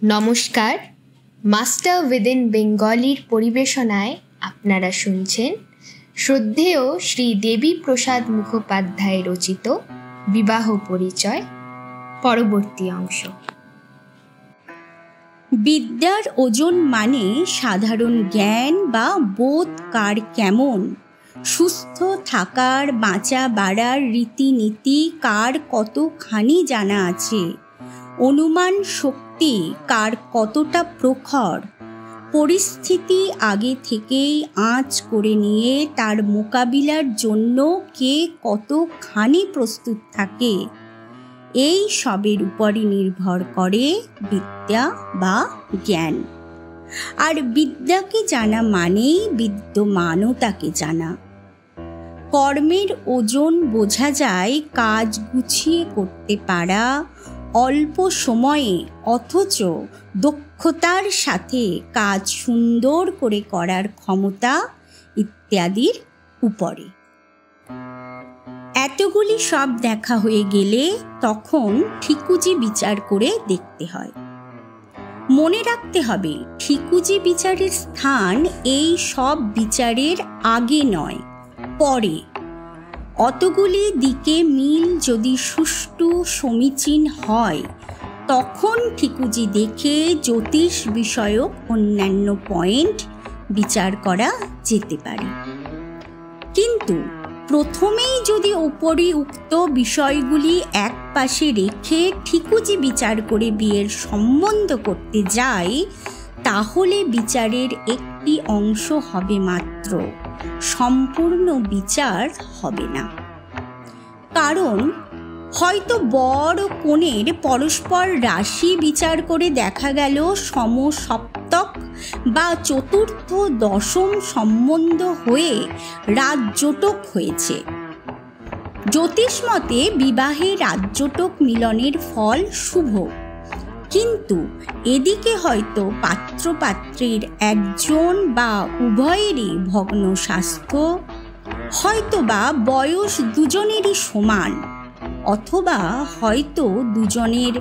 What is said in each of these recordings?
নমস্কার, master within বেঙ্গলির পরিবেশনায় আপনারা শুনছেন শ্রদ্ধেয় শ্রী দেবী প্রসাদ মুখোপাধ্যায় রচিত বিবাহ পরিচয় পরবর্তী অংশ। বিদ্যার ওজন মানে সাধারণ জ্ঞান বা বোধ কার কেমন, সুস্থ থাকার বাঁচা বাড়ার রীতিনীতি কার কতখানি জানা আছে, অনুমান শক্তি কার কতটা প্রখর, পরিস্থিতি আগে থেকেই আঁচ করে নিয়ে তার মোকাবিলার জন্য কে কতখানি প্রস্তুত থাকে, এই সবের উপরই নির্ভর করে বিদ্যা বা জ্ঞান। আর বিদ্যাকে জানা মানেই বিদ্যমানতাকে জানা। কর্মের ওজন বোঝা যায় কাজ গুছিয়ে করতে পারা, অল্প সময়ে অথচ দক্ষতার সাথে কাজ সুন্দর করে করার ক্ষমতা ইত্যাদির উপরে। এতগুলি সব দেখা হয়ে গেলে তখন ঠিকুজি বিচার করে দেখতে হয়। মনে রাখতে হবে, ঠিকুজি বিচারের স্থান এই সব বিচারের আগে নয়, পরে। অতগুলি দিকে মিল যদি সুষ্ঠু সমীচীন হয়, তখন ঠিকুজি দেখে জ্যোতিষ বিষয়ক অন্যান্য পয়েন্ট বিচার করা যেতে পারে। কিন্তু প্রথমেই যদি উপরিউক্ত বিষয়গুলি এক পাশে রেখে ঠিকুজি বিচার করে বিয়ের সম্বন্ধ করতে যাই, তাহলে বিচারের একটি অংশ হবে মাত্র, সম্পূর্ণ বিচার হবে না। কারণ হয়তো বর ও কনের পরস্পর রাশি বিচার করে দেখা গেল সমসপ্তক বা চতুর্থ দশম সম্বন্ধ হয়ে রাজজোটক হয়েছে। জ্যোতিষমতে বিবাহে রাজজোটক মিলনের ফল শুভ, কিন্তু এদিকে হয়তো পাত্রপাত্রীর একজন বা উভয়েরই ভগ্ন স্বাস্থ্য, হয়তো বা বয়স দুজনেরই সমান, অথবা হয়তো দুজনের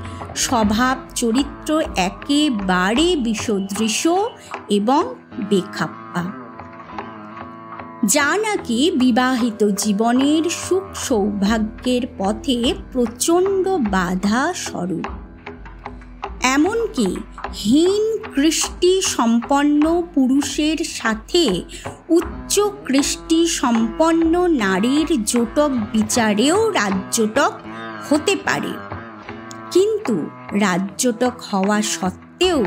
স্বভাব চরিত্র একেবারে বিষদৃশ এবং বেখাপ্পা, যা নাকি বিবাহিত জীবনের সুখ সৌভাগ্যের পথে প্রচণ্ড বাধা স্বরূপ। এমনকি হীন কৃষ্টি সম্পন্ন পুরুষের সাথে উচ্চ কৃষ্টি সম্পন্ন নারীর জোটক বিচারেও রাজজোটক হতে পারে, কিন্তু রাজজোটক হওয়া সত্ত্বেও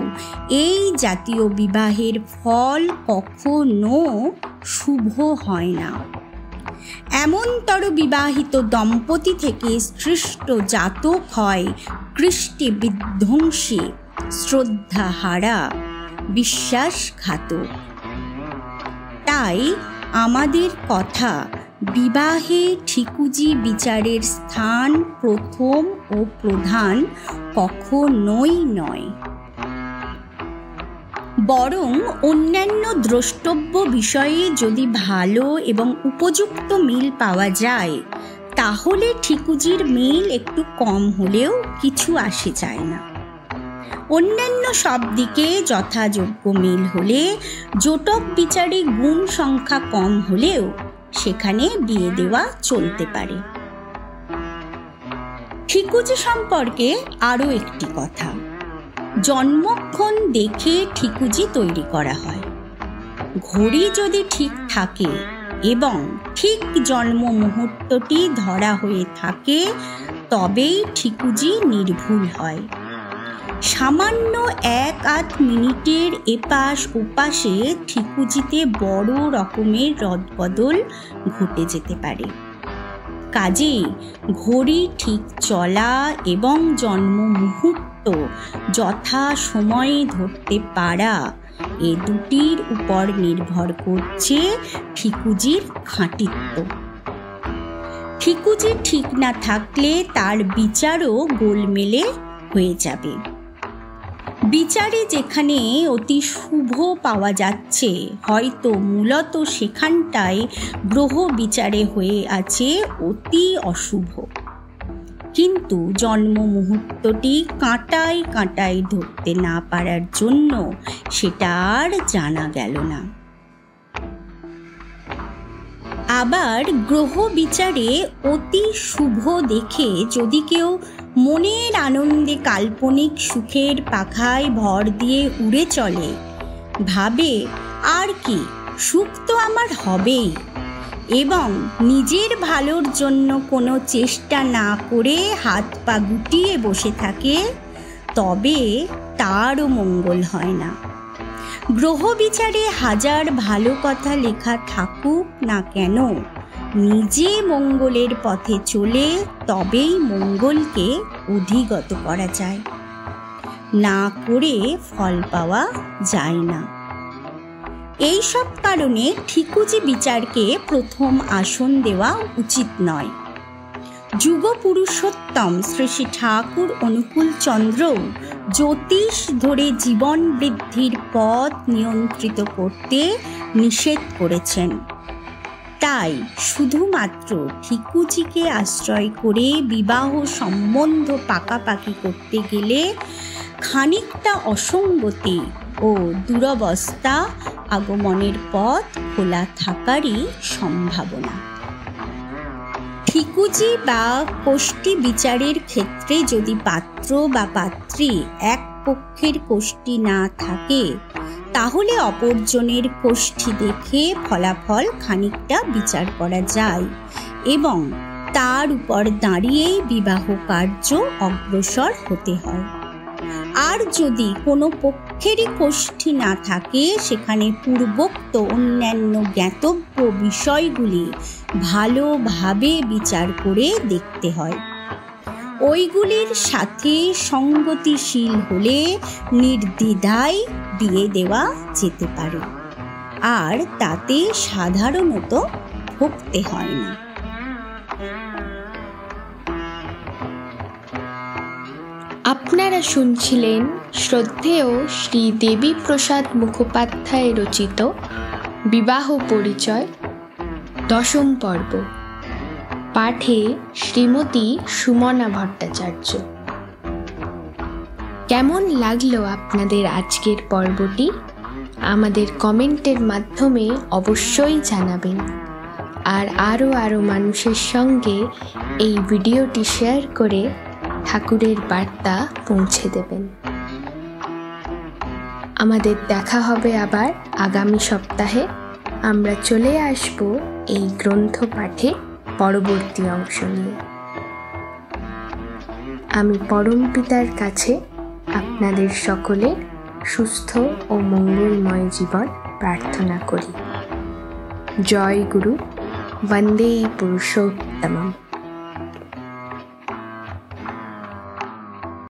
এই জাতীয় বিবাহের ফল কখনো শুভ হয় না। এমনতর বিবাহিত দম্পতি থেকে সৃষ্ট জাতক হয় কৃষ্টি বিধ্বংসী, শ্রদ্ধাহারা, বিশ্বাসঘাতক। তাই আমাদের কথা, বিবাহে ঠিকুজি বিচারের স্থান প্রথম ও প্রধান কখনোই নয়, বরং অন্যান্য দ্রষ্টব্য বিষয়ে যদি ভালো এবং উপযুক্ত মিল পাওয়া যায়, তাহলে ঠিকুজির মিল একটু কম হলেও কিছু আসে যায় না। অন্যান্য সব দিকে যথাযোগ্য মিল হলে, জোটক বিচারে গুণ সংখ্যা কম হলেও সেখানে বিয়ে দেওয়া চলতে পারে। ঠিকুজি সম্পর্কে আরও একটি কথা, জন্মক্ষণ দেখে ঠিকুজি তৈরি করা হয়। ঘড়ি যদি ঠিক থাকে এবং ঠিক জন্ম মুহূর্তটি ধরা হয়ে থাকে, তবেই ঠিকুজি নির্ভুল হয়। সামান্য 1-8 মিনিটের এপাশ ওপাশে ঠিকুজিতে বড় রকমের রদবদল ঘটে যেতে পারে। কাজেই ঘড়ি ঠিক চলা এবং জন্ম মুহূর্ত যথা সময়ে ধরতে পারা, এ দুটির উপর নির্ভর করছে ঠিকুজির খাঁটিত্ব। ঠিকুজি ঠিক না থাকলে তার বিচারও গোলমেলে হয়ে যাবে। বিচারে যেখানে অতি শুভ পাওয়া যাচ্ছে, হয়তো মূলত সেখানটায় গ্রহ বিচারে হয়ে আছে অতি অশুভ। কিন্তু জন্ম মুহূর্তটি কাঁটায় কাঁটায় ধরতে না পারার জন্য সেটা আর জানা গেল না। আবার গ্রহ বিচারে অতি শুভ দেখে যদি কেউ মনের আনন্দে কাল্পনিক সুখের পাখায় ভর দিয়ে উড়ে চলে, ভাবে আর কি, সুখ তো আমার হবেই, এবং নিজের ভালোর জন্য কোনো চেষ্টা না করে হাত পা গুটিয়ে বসে থাকে, তবে তারও মঙ্গল হয় না। গ্রহ বিচারে হাজার ভালো কথা লেখা থাকুক না কেন, নিজে মঙ্গলের পথে চলে তবেই মঙ্গলকে অধিগত করা যায়, না করে ফল পাওয়া যায় না। এই সব কারণে ঠিকুজি বিচারকে প্রথম আসন দেওয়া উচিত নয়। যুগ পুরুষোত্তম শ্রী শ্রী ঠাকুর অনুকূল চন্দ্র জ্যোতিষ ধরে জীবন বৃদ্ধির পথ নিয়ন্ত্রিত করতে নিষেধ করেছেন। তাই শুধুমাত্র ঠিকুজিকে আশ্রয় করে বিবাহ সম্বন্ধ পাকাপাকি করতে গেলে খানিকটা অসঙ্গতি ও দুরবস্থা আগমনের পথ খোলা থাকারই সম্ভাবনা। ঠিকুজি বা কোষ্ঠী বিচারের ক্ষেত্রে যদি পাত্র বা পাত্রী এক পক্ষের কোষ্ঠী না থাকে, তাহলে অপরজনের কোষ্ঠী দেখে ফলাফল খানিকটা বিচার করা যায় এবং তার উপর দাঁড়িয়েই বিবাহ কার্য অগ্রসর হতে হয়। আর যদি কোনো পক্ষেরই কোষ্ঠী না থাকে, সেখানে পূর্বোক্ত অন্যান্য জ্ঞাতব্য বিষয়গুলি ভালোভাবে বিচার করে দেখতে হয়। ওইগুলির সাথে সঙ্গতিশীল হলে নির্দ্বিধায় বিয়ে দেওয়া যেতে পারে, আর তাতে সাধারণত ভুগতে হয় না। আপনারা শুনছিলেন শ্রদ্ধেয় শ্রী দেবী প্রসাদ মুখোপাধ্যায় রচিত বিবাহ পরিচয় 10ম পর্ব, পাঠে শ্রীমতী সুমনা ভট্টাচার্য। কেমন লাগলো আপনাদের আজকের পর্বটি? আমাদের কমেন্টের মাধ্যমে অবশ্যই জানাবেন, আর আরও মানুষের সঙ্গে এই ভিডিওটি শেয়ার করে ঠাকুরের বার্তা পৌঁছে দেবেন। আমাদের দেখা হবে আবার আগামী সপ্তাহে। আমরা চলে আসব এই গ্রন্থ পাঠে পরবর্তী অংশ নিয়ে। আমি পরম পিতার কাছে আপনাদের সকলের সুস্থ ও মঙ্গলময় জীবন প্রার্থনা করি। জয় গুরু, বন্দে পুরুষোত্তমম।